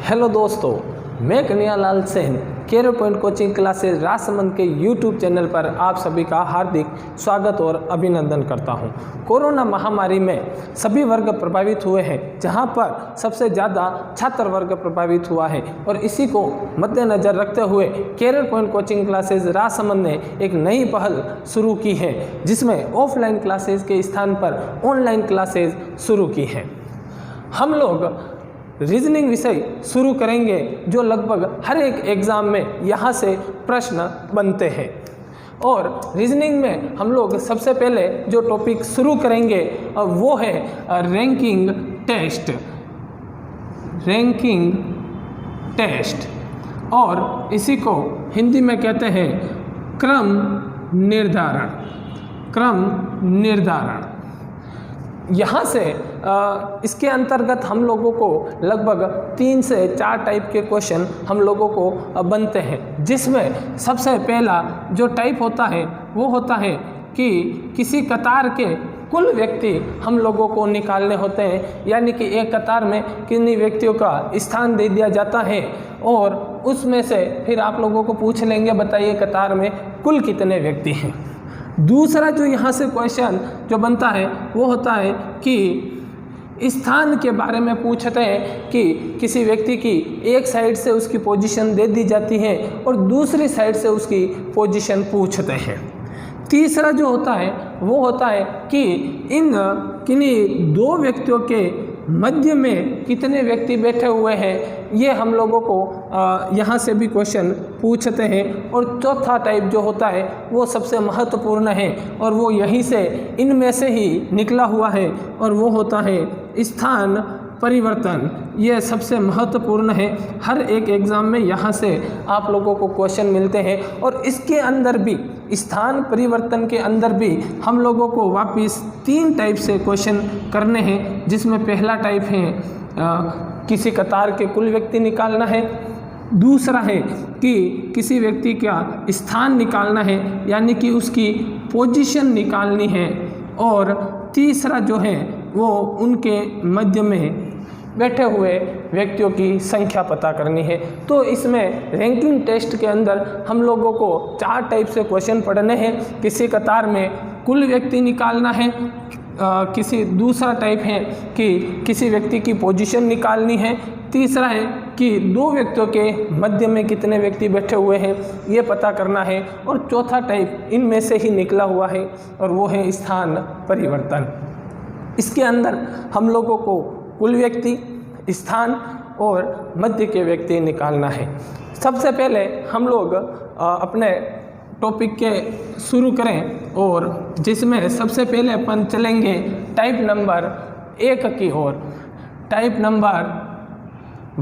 Hello दोस्तों, मैं Kanhaiyalal Sen career point coaching classes Rajsamand के यूट्यूब चैनल पर आप सभी का हार्दिक स्वागत और अभिनंदन करता हूं। कोरोना महामारी में सभी वर्ग प्रभावित हुए हैं, जहां पर सबसे ज़्यादा छात्र वर्ग प्रभावित हुआ है और इसी को मद्देनज़र रखते हुए career point coaching classes Rajsamand ने एक नई पहल शुरू की है, जिसमें ऑफलाइन क्लासेस के स्थान पर ऑनलाइन क्लासेस शुरू की है। हम लोग रीजनिंग विषय शुरू करेंगे, जो लगभग हर एक एग्ज़ाम में यहाँ से प्रश्न बनते हैं। और रीजनिंग में हम लोग सबसे पहले जो टॉपिक शुरू करेंगे वो है रैंकिंग टेस्ट, और इसी को हिंदी में कहते हैं क्रम निर्धारण। यहाँ से इसके अंतर्गत हम लोगों को लगभग 3 से 4 टाइप के क्वेश्चन हम लोगों को बनते हैं, जिसमें सबसे पहला जो टाइप होता है वो होता है कि किसी कतार के कुल व्यक्ति हम लोगों को निकालने होते हैं, यानी कि एक कतार में कितने व्यक्तियों का स्थान दे दिया जाता है और उसमें से फिर आप लोगों को पूछ लेंगे, बताइए कतार में कुल कितने व्यक्ति हैं। दूसरा जो यहाँ से क्वेश्चन जो बनता है वो होता है कि स्थान के बारे में पूछते हैं कि किसी व्यक्ति की एक साइड से उसकी पोजीशन दे दी जाती है और दूसरी साइड से उसकी पोजीशन पूछते हैं। तीसरा जो होता है वो होता है कि किन्हीं 2 व्यक्तियों के मध्य में कितने व्यक्ति बैठे हुए हैं, ये हम लोगों को यहाँ से भी क्वेश्चन पूछते हैं। और चौथा टाइप जो होता है वो सबसे महत्वपूर्ण है और वो यहीं से इनमें से ही निकला हुआ है, और वो होता है स्थान परिवर्तन। ये सबसे महत्वपूर्ण है, हर एक एग्ज़ाम में यहाँ से आप लोगों को क्वेश्चन मिलते हैं। और इसके अंदर भी स्थान परिवर्तन के अंदर भी हम लोगों को वापस 3 टाइप से क्वेश्चन करने हैं, जिसमें पहला टाइप है किसी कतार के कुल व्यक्ति निकालना है, दूसरा है कि किसी व्यक्ति का स्थान निकालना है, यानी कि उसकी पोजीशन निकालनी है, और तीसरा जो है वो उनके मध्य में बैठे हुए व्यक्तियों की संख्या पता करनी है। तो इसमें रैंकिंग टेस्ट के अंदर हम लोगों को 4 टाइप से क्वेश्चन पढ़ने हैं। किसी कतार में कुल व्यक्ति निकालना है, दूसरा टाइप है कि किसी व्यक्ति की पोजीशन निकालनी है, तीसरा है कि 2 व्यक्तियों के मध्य में कितने व्यक्ति बैठे हुए हैं ये पता करना है, और चौथा टाइप इनमें से ही निकला हुआ है और वो है स्थान परिवर्तन। इसके अंदर हम लोगों को कुल व्यक्ति, स्थान और मध्य के व्यक्ति निकालना है। सबसे पहले हम लोग अपने टॉपिक के शुरू करें, और जिसमें सबसे पहले अपन चलेंगे टाइप नंबर 1 की ओर, टाइप नंबर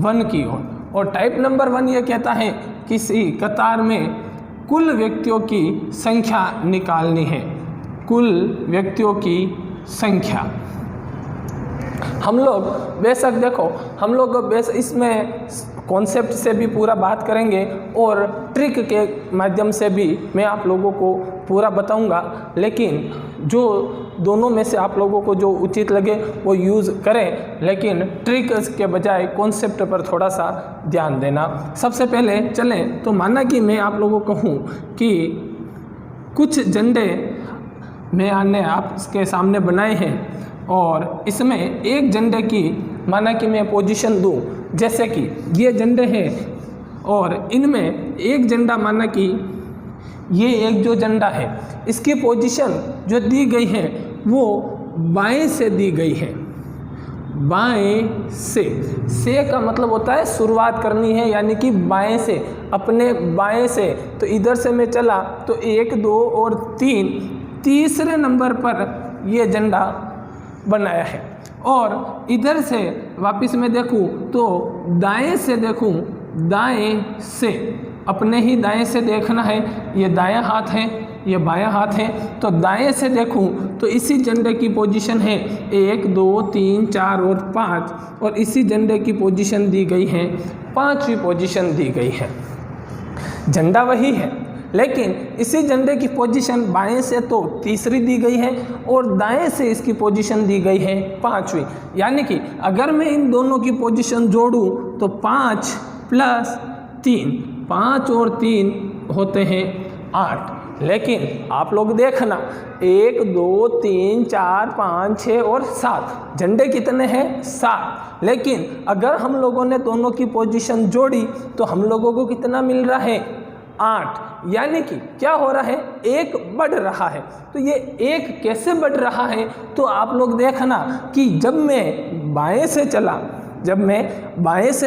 1 की ओर। और टाइप नंबर 1 ये कहता है किसी कतार में कुल व्यक्तियों की संख्या निकालनी है, कुल व्यक्तियों की संख्या। हम लोग बेशक देखो, हम लोग इसमें कॉन्सेप्ट से भी पूरा बात करेंगे और ट्रिक के माध्यम से भी मैं आप लोगों को पूरा बताऊंगा, लेकिन जो दोनों में से आप लोगों को जो उचित लगे वो यूज़ करें, लेकिन ट्रिक के बजाय कॉन्सेप्ट पर थोड़ा सा ध्यान देना। सबसे पहले चलें तो माना कि मैं आप लोगों को कहूँ कि कुछ झंडे मैंने आपके सामने बनाए हैं, और इसमें एक झंडे की माना कि मैं पोजीशन दूं, जैसे कि ये झंडे हैं और इनमें एक झंडा माना कि ये एक जो झंडा है इसकी पोजीशन जो दी गई है वो बाएं से दी गई है। बाएं से का मतलब होता है शुरुआत करनी है, यानी कि बाएं से, अपने बाएं से। तो इधर से मैं चला तो 1, 2 और 3, तीसरे नंबर पर ये झंडा बनाया है। और इधर से वापस मैं देखूं तो दाएं से देखूं, दाएं से, अपने ही दाएं से देखना है। ये दायां हाथ है, ये बायां हाथ है, तो दाएं से देखूं तो इसी झंडे की पोजीशन है 1, 2, 3, 4 और 5, और इसी झंडे की पोजीशन दी गई है 5वीं पोजीशन दी गई है। झंडा वही है, लेकिन इसी झंडे की पोजीशन बाएं से तो तीसरी दी गई है और दाएं से इसकी पोजीशन दी गई है 5वीं। यानी कि अगर मैं इन दोनों की पोजीशन जोड़ूं तो 5 + 3, 5 और 3 होते हैं 8। लेकिन आप लोग देखना 1 2 3 4 5 6 और 7 झंडे कितने हैं 7। लेकिन अगर हम लोगों ने दोनों की पोजीशन जोड़ी तो हम लोगों को कितना मिल रहा है 8। यानी कि क्या हो रहा है, एक बढ़ रहा है। तो ये एक कैसे बढ़ रहा है, तो आप लोग देखना कि जब मैं बाएं से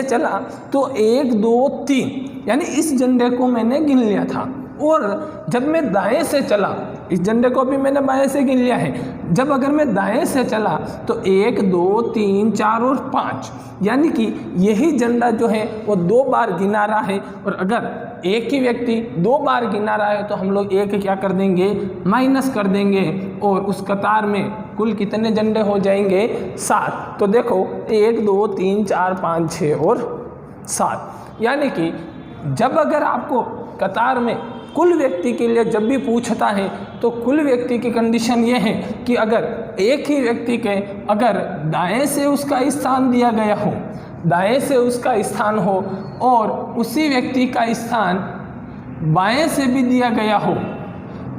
चला तो 1 2 3 यानी इस झंडे को मैंने गिन लिया था। और जब मैं दाएं से चला, इस झंडे को भी मैंने बाएं से गिन लिया है। जब अगर मैं दाएं से चला तो 1 2 3 4 और 5 यानी कि यही झंडा जो है वो 2 बार गिना रहा है। और अगर एक ही व्यक्ति 2 बार गिना रहा है तो हम लोग एक क्या कर देंगे, माइनस कर देंगे और उस कतार में कुल कितने झंडे हो जाएंगे 7। तो देखो 1 2 3 4 5 6 और 7। यानी कि जब अगर आपको कतार में कुल व्यक्ति के लिए जब भी पूछता है तो कुल व्यक्ति की कंडीशन ये है कि अगर एक ही व्यक्ति के अगर दाएं से उसका स्थान दिया गया हो, दाएं से उसका स्थान हो और उसी व्यक्ति का स्थान बाएं से भी दिया गया हो,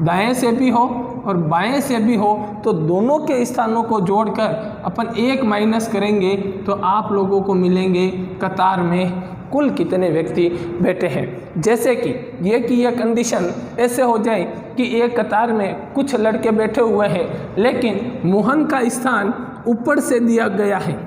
दाएं से भी हो और बाएं से भी हो, तो दोनों के स्थानों को जोड़कर अपन 1 माइनस करेंगे तो आप लोगों को मिलेंगे कतार में कुल कितने व्यक्ति बैठे हैं। जैसे कि यह कंडीशन ऐसे हो जाए कि एक कतार में कुछ लड़के बैठे हुए हैं लेकिन मोहन का स्थान ऊपर से दिया गया है।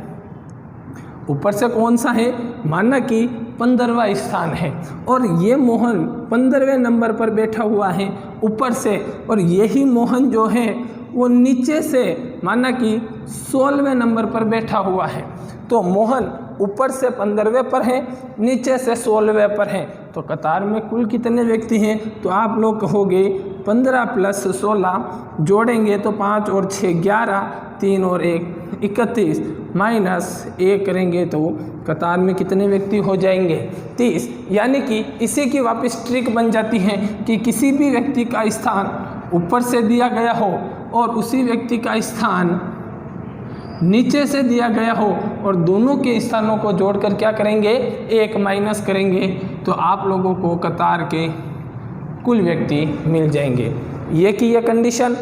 ऊपर से कौन सा है, माना कि 15वां स्थान है और ये मोहन 15वें नंबर पर बैठा हुआ है ऊपर से, और यही मोहन जो है वो नीचे से माना कि 16वें नंबर पर बैठा हुआ है। तो मोहन ऊपर से 15वें पर है, नीचे से 16वें पर है। तो कतार में कुल कितने व्यक्ति हैं, तो आप लोग कहोगे 15 + 16 जोड़ेंगे तो 5 और 6 11, 3 और 1 31 -1 करेंगे तो कतार में कितने व्यक्ति हो जाएंगे 30। यानी कि इसी की वापस ट्रिक बन जाती है कि किसी भी व्यक्ति का स्थान ऊपर से दिया गया हो और उसी व्यक्ति का स्थान नीचे से दिया गया हो और दोनों के स्थानों को जोड़कर क्या करेंगे 1 माइनस करेंगे तो आप लोगों को कतार के कुल व्यक्ति मिल जाएंगे। ये कंडीशन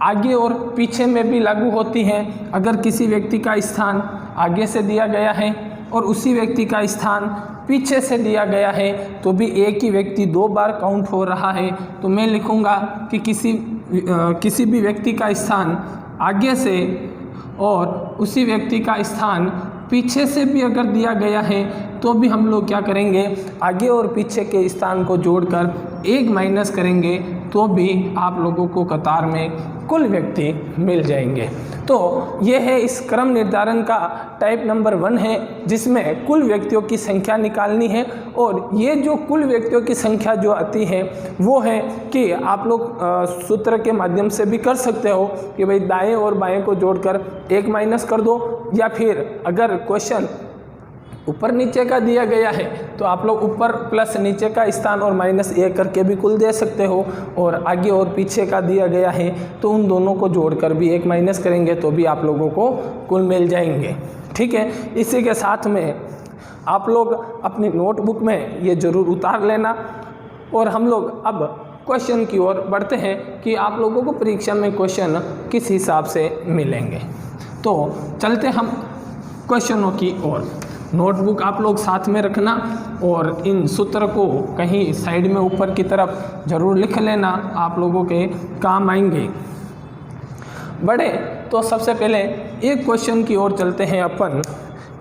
आगे और पीछे में भी लागू होती है। अगर किसी व्यक्ति का स्थान आगे से दिया गया है और उसी व्यक्ति का स्थान पीछे से दिया गया है तो भी एक ही व्यक्ति 2 बार काउंट हो रहा है। तो मैं लिखूँगा कि किसी भी व्यक्ति का स्थान आगे से और उसी व्यक्ति का स्थान पीछे से भी अगर दिया गया है तो भी हम लोग क्या करेंगे, आगे और पीछे के स्थान को जोड़कर 1 माइनस करेंगे तो भी आप लोगों को कतार में कुल व्यक्ति मिल जाएंगे। तो ये है इस क्रम निर्धारण का टाइप नंबर 1 है जिसमें कुल व्यक्तियों की संख्या निकालनी है। और ये जो कुल व्यक्तियों की संख्या जो आती है वो है कि आप लोग सूत्र के माध्यम से भी कर सकते हो कि भाई दाएं और बाएं को जोड़कर 1 माइनस कर दो, या फिर अगर क्वेश्चन ऊपर नीचे का दिया गया है तो आप लोग ऊपर प्लस नीचे का स्थान और -1 करके भी कुल दे सकते हो, और आगे और पीछे का दिया गया है तो उन दोनों को जोड़कर भी 1 माइनस करेंगे तो भी आप लोगों को कुल मिल जाएंगे। ठीक है, इसी के साथ में आप लोग अपनी नोटबुक में ये ज़रूर उतार लेना। और हम लोग अब क्वेश्चन की ओर बढ़ते हैं कि आप लोगों को परीक्षा में क्वेश्चन किस हिसाब से मिलेंगे। तो चलते हम क्वेश्चनों की ओर। नोटबुक आप लोग साथ में रखना और इन सूत्र को कहीं साइड में ऊपर की तरफ ज़रूर लिख लेना, आप लोगों के काम आएंगे। बड़े तो सबसे पहले एक क्वेश्चन की ओर चलते हैं अपन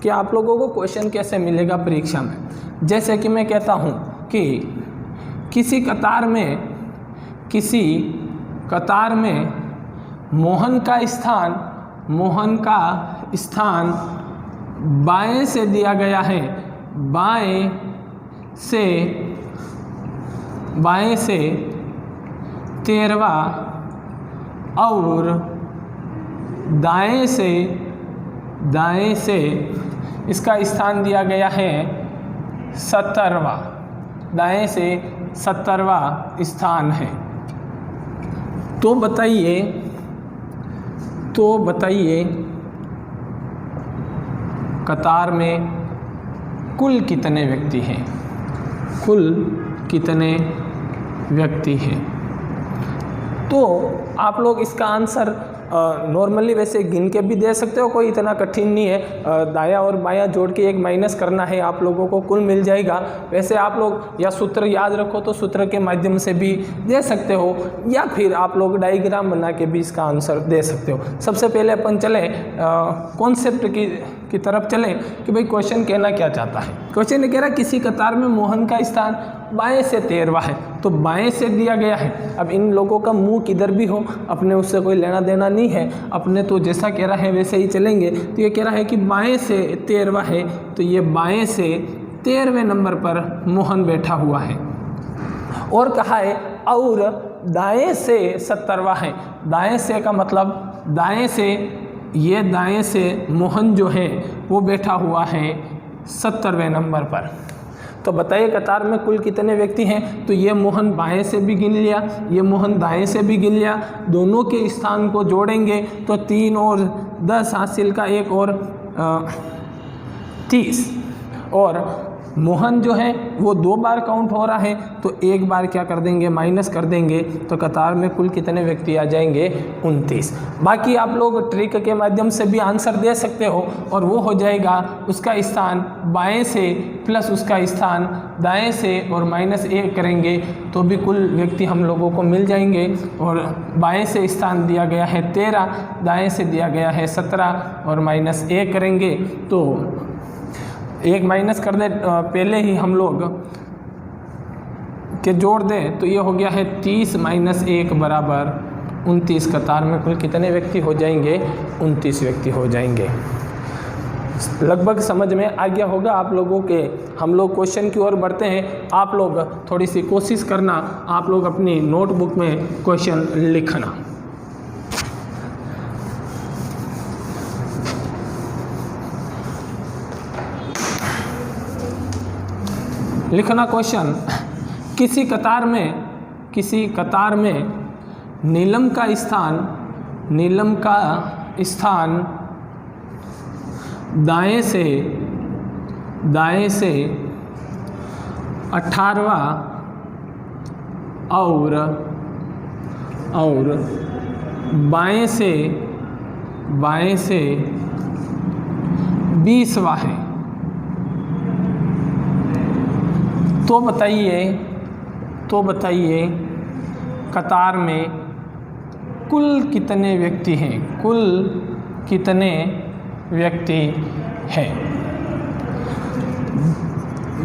कि आप लोगों को क्वेश्चन कैसे मिलेगा परीक्षा में। जैसे कि मैं कहता हूँ कि किसी कतार में मोहन का स्थान बाएं से दिया गया है, बाएं से 13वां और दाएं से इसका स्थान दिया गया है 17वां। दाएं से 70वां स्थान है। तो बताइए कतार में कुल कितने व्यक्ति हैं? कुल कितने व्यक्ति हैं? तो आप लोग इसका आंसर नॉर्मली वैसे गिन के भी दे सकते हो, कोई इतना कठिन नहीं है। दायां और बायां जोड़ के एक माइनस करना है, आप लोगों को कुल मिल जाएगा। वैसे आप लोग या सूत्र याद रखो तो सूत्र के माध्यम से भी दे सकते हो, या फिर आप लोग डायग्राम बना के भी इसका आंसर दे सकते हो। सबसे पहले अपन चले कॉन्सेप्ट की तरफ चलें कि भाई क्वेश्चन कहना क्या चाहता है। क्वेश्चन कह रहा है किसी कतार में मोहन का स्थान बाएं से 13वां है, तो बाएं से दिया गया है। अब इन लोगों का मुंह किधर भी हो अपने उससे कोई लेना देना नहीं है, अपने तो जैसा कह रहा है वैसे ही चलेंगे। तो ये कह रहा है कि बाएं से 13वां है, तो ये बाएं से 13वें नंबर पर मोहन बैठा हुआ है। और कहा है और दाएं से 70वां है। दाएं से का मतलब दाएं से, ये दाएं से मोहन जो है वो बैठा हुआ है 70वें नंबर पर। तो बताइए कतार में कुल कितने व्यक्ति हैं? तो ये मोहन बाएं से भी गिन लिया, ये मोहन दाएं से भी गिन लिया। दोनों के स्थान को जोड़ेंगे तो 3 और 10 हासिल का 1 और 30। और मोहन जो है वो 2 बार काउंट हो रहा है, तो 1 बार क्या कर देंगे, माइनस कर देंगे। तो कतार में कुल कितने व्यक्ति आ जाएंगे? 29। बाकी आप लोग ट्रिक के माध्यम से भी आंसर दे सकते हो, और वो हो जाएगा उसका स्थान बाएं से प्लस उसका स्थान दाएं से और -1 करेंगे तो भी कुल व्यक्ति हम लोगों को मिल जाएंगे। और बाएं से स्थान दिया गया है 13, दाएं से दिया गया है 17 और -1 करेंगे तो 1 माइनस कर दे पहले ही हम लोग के जोड़ दें तो ये हो गया है 30 - 1 बराबर 29। कतार में कुल कितने व्यक्ति हो जाएंगे? 29 व्यक्ति हो जाएंगे। लगभग समझ में आ गया होगा आप लोगों के। हम लोग क्वेश्चन की ओर बढ़ते हैं। आप लोग थोड़ी सी कोशिश करना, आप लोग अपनी नोटबुक में क्वेश्चन लिखना। लिखना क्वेश्चन, किसी कतार में नीलम का स्थान दाएं से 18वां और बाएं से 20वां है। तो बताइए कतार में कुल कितने व्यक्ति हैं? कुल कितने व्यक्ति हैं?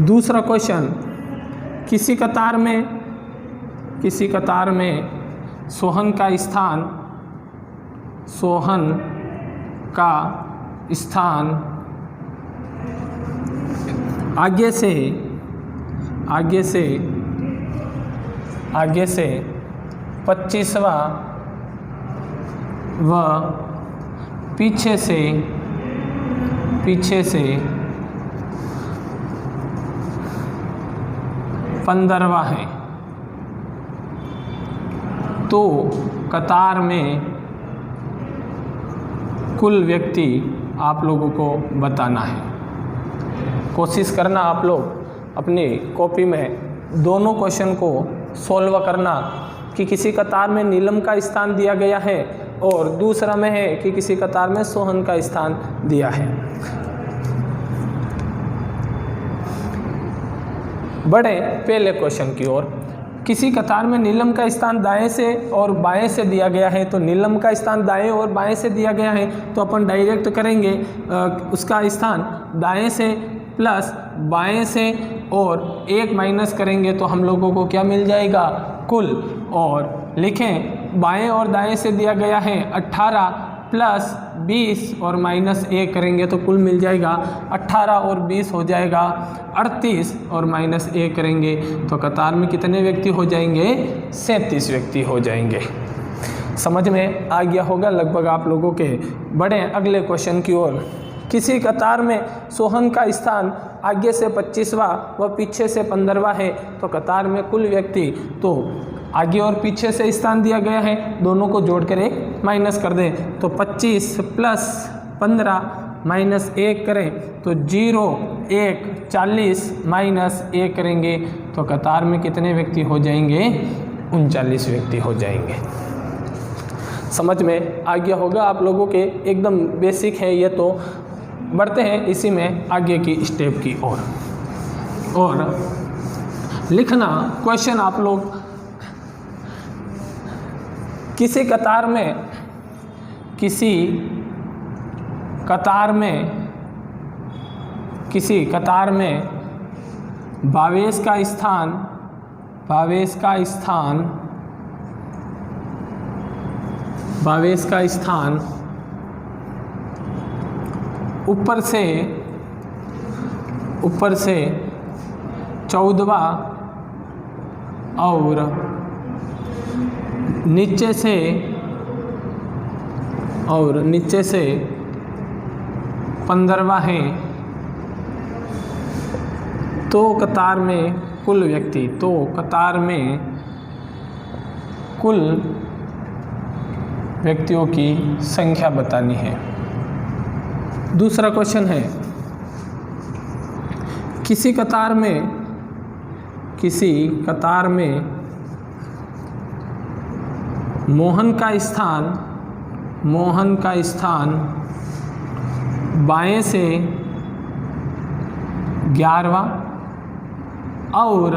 दूसरा क्वेश्चन, किसी कतार में सोहन का स्थान आगे से 25वां व पीछे से 15वां है। तो कतार में कुल व्यक्ति आप लोगों को बताना है। कोशिश करना आप लोग अपनी कॉपी में दोनों क्वेश्चन को सॉल्व करना कि किसी कतार में नीलम का स्थान दिया गया है और दूसरा में है कि किसी कतार में सोहन का स्थान दिया है। बढ़े पहले क्वेश्चन की ओर। किसी कतार में नीलम का स्थान दाएं से और बाएं से दिया गया है, तो नीलम का स्थान दाएं और बाएं से दिया गया है तो अपन डायरेक्ट करेंगे उसका स्थान दाएं से प्लस बाएं से और 1 माइनस करेंगे तो हम लोगों को क्या मिल जाएगा? कुल। और लिखें बाएं और दाएं से दिया गया है 18 प्लस 20 और -1 करेंगे तो कुल मिल जाएगा 18 और 20 हो जाएगा 38 और -1 करेंगे तो कतार में कितने व्यक्ति हो जाएंगे? 37 व्यक्ति हो जाएंगे। समझ में आ गया होगा लगभग आप लोगों के। बढ़े अगले क्वेश्चन की ओर। किसी कतार में सोहन का स्थान आगे से 25वां व पीछे से 15वां है तो कतार में कुल व्यक्ति, तो आगे और पीछे से स्थान दिया गया है, दोनों को जोड़कर एक माइनस कर दें तो 25 प्लस 15 माइनस 1 करें तो 0 1 40 माइनस 1 करेंगे तो कतार में कितने व्यक्ति हो जाएंगे? 39 व्यक्ति हो जाएंगे। समझ में आ गया होगा आप लोगों के, एकदम बेसिक है ये। तो बढ़ते हैं इसी में आगे की स्टेप की ओर। और लिखना क्वेश्चन आप लोग, किसी कतार में भावेश का स्थान ऊपर से 14वां और नीचे से 15वां है तो कतार में कुल व्यक्तियों की संख्या बतानी है। दूसरा क्वेश्चन है, किसी कतार में मोहन का स्थान बाएं से 11वां और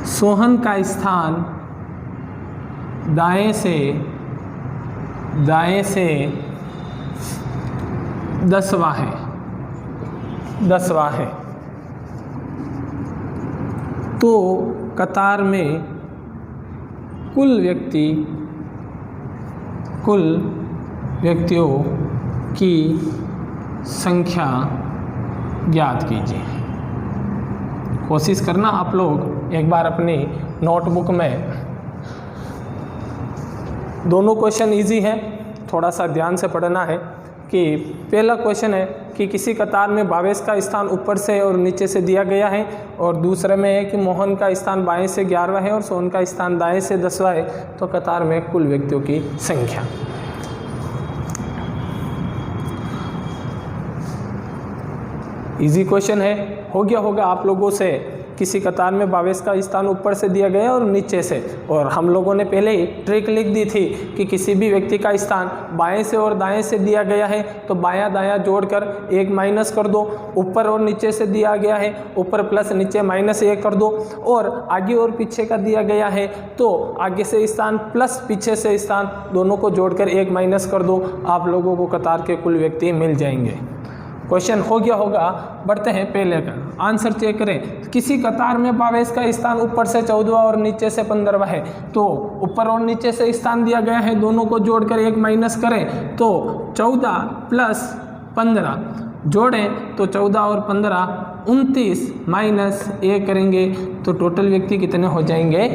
सोहन का स्थान दाएं से 10वां है तो कतार में कुल व्यक्तियों की संख्या ज्ञात कीजिए। कोशिश करना आप लोग एक बार अपनी नोटबुक में, दोनों क्वेश्चन इजी है, थोड़ा सा ध्यान से पढ़ना है। कि पहला क्वेश्चन है कि किसी कतार में भावेश का स्थान ऊपर से और नीचे से दिया गया है, और दूसरे में है कि मोहन का स्थान बाएं से 11वां है और सोहन का स्थान दाएं से 10वां है तो कतार में कुल व्यक्तियों की संख्या। इजी क्वेश्चन है, हो गया होगा आप लोगों से। किसी कतार में भावेश का स्थान ऊपर से दिया गया और नीचे से, और हम लोगों ने पहले ही ट्रिक लिख दी थी कि किसी भी व्यक्ति का स्थान बाएं से और दाएं से दिया गया है तो बायां दायां जोड़कर 1 माइनस कर दो, ऊपर और नीचे से दिया गया है ऊपर प्लस नीचे माइनस 1 कर दो, और आगे और पीछे का दिया गया है तो आगे से स्थान प्लस पीछे से स्थान दोनों को जोड़कर 1 माइनस कर दो, आप लोगों को कतार के कुल व्यक्ति मिल जाएंगे। क्वेश्चन हो गया होगा। बढ़ते हैं पहले का आंसर चेक करें। किसी कतार में भावेश का स्थान ऊपर से 14वां और नीचे से 15वां है तो ऊपर और नीचे से स्थान दिया गया है, दोनों को जोड़कर 1 माइनस करें तो 14 प्लस 15 जोड़ें तो 14 और 15 29 माइनस 1 करेंगे तो टोटल व्यक्ति कितने हो जाएंगे?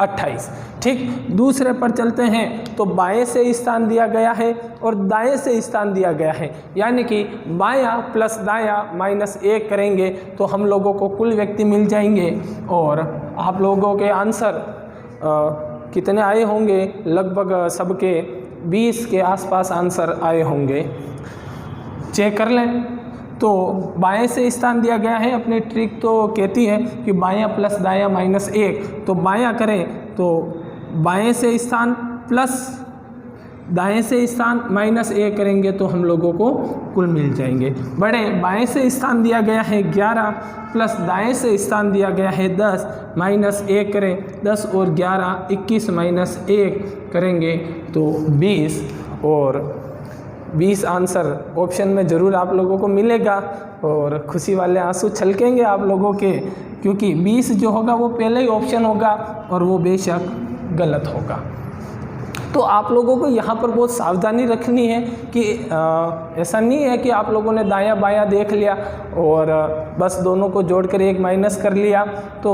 28। ठीक, दूसरे पर चलते हैं तो बाएं से स्थान दिया गया है और दाएं से स्थान दिया गया है, यानी कि बायां प्लस दायां माइनस 1 करेंगे तो हम लोगों को कुल व्यक्ति मिल जाएंगे। और आप लोगों के आंसर कितने आए होंगे? लगभग सबके 20 के आसपास आंसर आए होंगे। चेक कर लें तो बाएं से स्थान दिया गया है, अपनी ट्रिक तो कहती है कि बायां प्लस दायां माइनस 1, तो बायां करें तो बाएं से स्थान प्लस दाएं से स्थान माइनस 1 करेंगे तो हम लोगों को कुल मिल जाएंगे। बड़े बाएं से स्थान दिया गया है 11 प्लस दाएं से स्थान दिया गया है 10 माइनस 1 करें, 10 और 11 21 माइनस 1 करेंगे तो 20, और 20 आंसर ऑप्शन में ज़रूर आप लोगों को मिलेगा और खुशी वाले आंसू छलकेंगे आप लोगों के, क्योंकि 20 जो होगा वो पहले ही ऑप्शन होगा और वो बेशक गलत होगा। तो आप लोगों को यहाँ पर बहुत सावधानी रखनी है कि ऐसा नहीं है कि आप लोगों ने दायां बायां देख लिया और बस दोनों को जोड़कर 1 माइनस कर लिया तो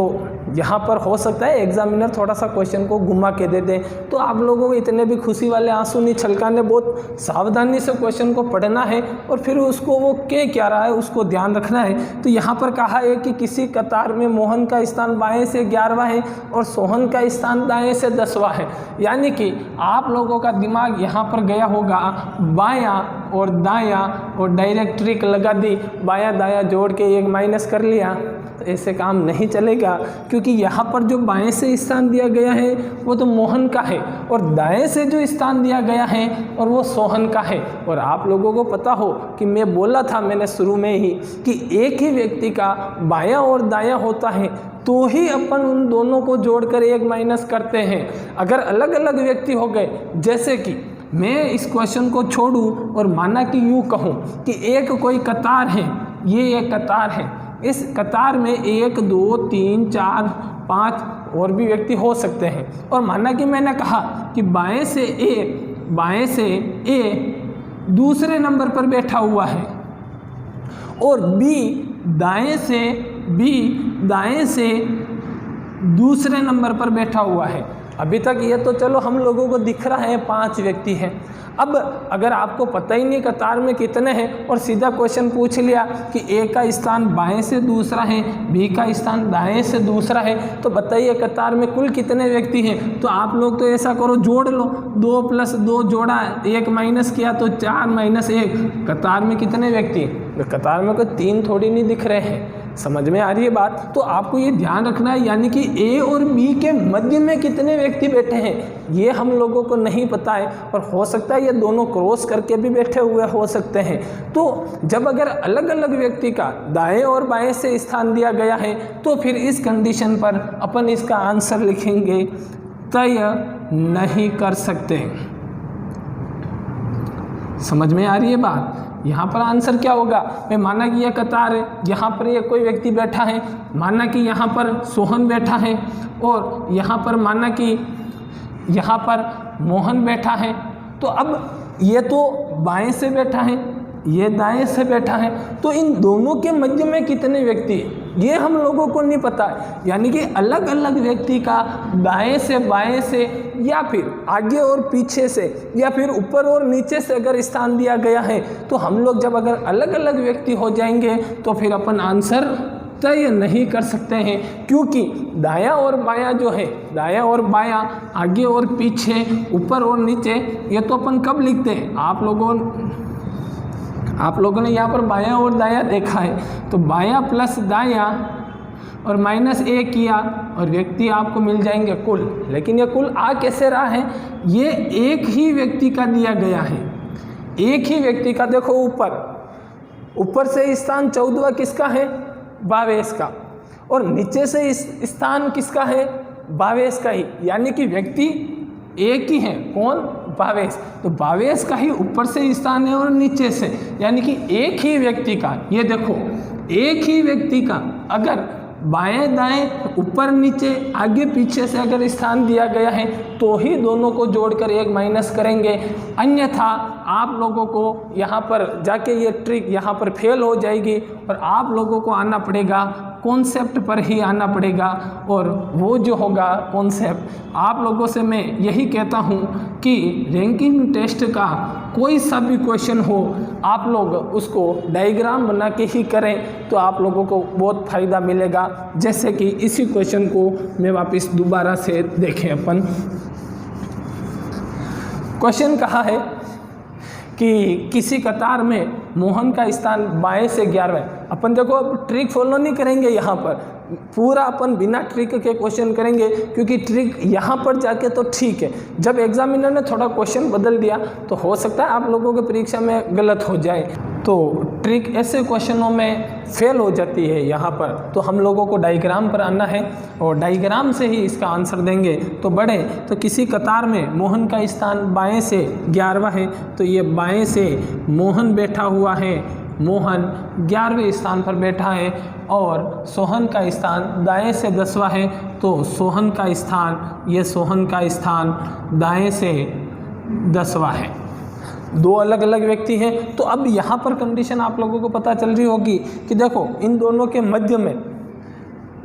यहाँ पर हो सकता है एग्जामिनर थोड़ा सा क्वेश्चन को घुमा के दे दे, तो आप लोगों को इतने भी खुशी वाले आंसू नहीं छलकाने, बहुत सावधानी से क्वेश्चन को पढ़ना है और फिर उसको वो क्या रहा है उसको ध्यान रखना है। तो यहाँ पर कहा है कि किसी कतार में मोहन का स्थान बाएं से 11वां है और सोहन का स्थान दाएं से 10वां है। यानी कि आप लोगों का दिमाग यहाँ पर गया होगा बायां और दायां और डायरेक्ट ट्रिक लगा दी, बायां दायां जोड़ के एक माइनस कर लिया। तो ऐसे काम नहीं चलेगा, क्योंकि यहाँ पर जो बाएं से स्थान दिया गया है वो तो मोहन का है और दाएं से जो स्थान दिया गया है और वो सोहन का है। और आप लोगों को पता हो कि मैं बोला था मैंने शुरू में ही कि एक ही व्यक्ति का बायां और दायां होता है तो ही अपन उन दोनों को जोड़कर एक माइनस करते हैं। अगर अलग अलग व्यक्ति हो गए, जैसे कि मैं इस क्वेश्चन को छोड़ूं और माना कि यूँ कहूँ कि एक कोई कतार है, ये एक कतार है, इस कतार में 1 2 3 4 5 और भी व्यक्ति हो सकते हैं, और माना कि मैंने कहा कि बाएं से ए दूसरे नंबर पर बैठा हुआ है और बी दाएं से दूसरे नंबर पर बैठा हुआ है। अभी तक ये तो चलो हम लोगों को दिख रहा है 5 व्यक्ति हैं। अब अगर आपको पता ही नहीं कतार में कितने हैं और सीधा क्वेश्चन पूछ लिया कि ए का स्थान बाएं से दूसरा है, बी का स्थान दाएं से दूसरा है, तो बताइए कतार में कुल कितने व्यक्ति हैं। तो आप लोग तो ऐसा करो, जोड़ लो, 2 + 2 जोड़ा, 1 माइनस किया तो 4 - 1। कतार में कितने व्यक्ति? कतार में कोई 3 थोड़ी नहीं दिख रहे हैं। समझ में आ रही है बात? तो आपको ये ध्यान रखना है, यानी कि ए और बी के मध्य में कितने व्यक्ति बैठे हैं ये हम लोगों को नहीं पता है, और हो सकता है ये दोनों क्रॉस करके भी बैठे हुए हो सकते हैं। तो जब अगर अलग अलग व्यक्ति का दाएं और बाएं से स्थान दिया गया है तो फिर इस कंडीशन पर अपन इसका आंसर लिखेंगे तय नहीं कर सकते। समझ में आ रही है बात? यहाँ पर आंसर क्या होगा? मैं माना कि यह कतार है, यहाँ पर ये कोई व्यक्ति बैठा है, माना कि यहाँ पर सोहन बैठा है और यहाँ पर माना कि यहाँ पर मोहन बैठा है। तो अब ये तो बाएं से बैठा है, ये दाएं से बैठा है, तो इन दोनों के मध्य में कितने व्यक्ति हैं ये हम लोगों को नहीं पता है। यानी कि अलग अलग व्यक्ति का दाएं से बाएं से या फिर आगे और पीछे से या फिर ऊपर और नीचे से अगर स्थान दिया गया है तो हम लोग जब अगर अलग अलग व्यक्ति हो जाएंगे तो फिर अपन आंसर तय नहीं कर सकते हैं, क्योंकि दायां और बायां जो है, दायां और बायां, आगे और पीछे, ऊपर और नीचे, ये तो अपन कब लिखते हैं? आप लोगों ने यहाँ पर बायां और दायां देखा है, तो बायां प्लस दायां और -a किया और व्यक्ति आपको मिल जाएंगे कुल। लेकिन ये कुल आ कैसे रहा है? ये एक ही व्यक्ति का दिया गया है, एक ही व्यक्ति का। देखो ऊपर से स्थान 14वां किसका है? 22 का, और नीचे से स्थान किसका है? 22 का ही। यानी कि व्यक्ति एक ही है, कौन? 22। तो 22 का ही ऊपर से स्थान है और नीचे से, यानी कि एक ही व्यक्ति का। ये देखो, एक ही व्यक्ति का अगर बाएं दाएं, ऊपर नीचे, आगे पीछे से अगर स्थान दिया गया है तो ही दोनों को जोड़कर एक माइनस करेंगे, अन्यथा आप लोगों को यहाँ पर जाके ये ट्रिक यहाँ पर फेल हो जाएगी और आप लोगों को आना पड़ेगा कॉन्सेप्ट पर ही आना पड़ेगा। और वो जो होगा कॉन्सेप्ट, आप लोगों से मैं यही कहता हूँ कि रैंकिंग टेस्ट का कोई सा भी क्वेश्चन हो, आप लोग उसको डायग्राम बना के ही करें तो आप लोगों को बहुत फ़ायदा मिलेगा। जैसे कि इसी क्वेश्चन को मैं वापस दोबारा से देखें अपन। क्वेश्चन कहा है कि किसी कतार में मोहन का स्थान बाएं से 11वां। अपन देखो अब ट्रिक फॉलो नहीं करेंगे, यहाँ पर पूरा अपन बिना ट्रिक के क्वेश्चन करेंगे, क्योंकि ट्रिक यहाँ पर जाके तो ठीक है, जब एग्जामिनर ने थोड़ा क्वेश्चन बदल दिया तो हो सकता है आप लोगों के परीक्षा में गलत हो जाए। तो ट्रिक ऐसे क्वेश्चनों में फेल हो जाती है यहाँ पर, तो हम लोगों को डायग्राम पर आना है और डायग्राम से ही इसका आंसर देंगे। तो बढ़े तो किसी कतार में मोहन का स्थान बाएं से 11वां है, तो ये बाएं से मोहन बैठा हुआ है, मोहन 11वें स्थान पर बैठा है, और सोहन का स्थान दाएं से 10वां है, तो सोहन का स्थान, ये सोहन का स्थान दाएं से 10वां है। दो अलग अलग व्यक्ति हैं। तो अब यहाँ पर कंडीशन आप लोगों को पता चल रही होगी कि देखो इन दोनों के मध्य में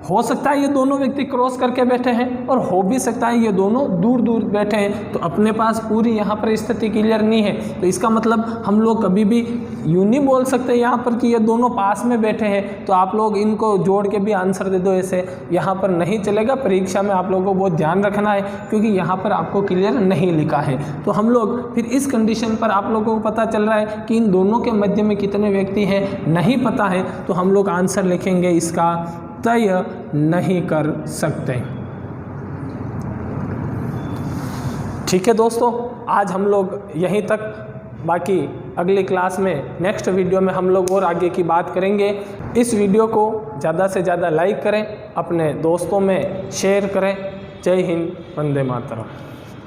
हो सकता है ये दोनों व्यक्ति क्रॉस करके बैठे हैं और हो भी सकता है ये दोनों दूर दूर बैठे हैं, तो अपने पास पूरी यहाँ पर स्थिति क्लियर नहीं है। तो इसका मतलब हम लोग कभी भी यूँ नहीं बोल सकते यहाँ पर कि ये दोनों पास में बैठे हैं, तो आप लोग इनको जोड़ के भी आंसर दे दो, ऐसे यहाँ पर नहीं चलेगा। परीक्षा में आप लोगों को बहुत ध्यान रखना है क्योंकि यहाँ पर आपको क्लियर नहीं लिखा है। तो हम लोग फिर इस कंडीशन पर आप लोगों को पता चल रहा है कि इन दोनों के मध्य में कितने व्यक्ति हैं नहीं पता है, तो हम लोग आंसर लिखेंगे इसका तय नहीं कर सकते। ठीक है दोस्तों, आज हम लोग यहीं तक, बाकी अगली क्लास में नेक्स्ट वीडियो में हम लोग और आगे की बात करेंगे। इस वीडियो को ज़्यादा से ज़्यादा लाइक करें, अपने दोस्तों में शेयर करें। जय हिंद, वंदे मातरम।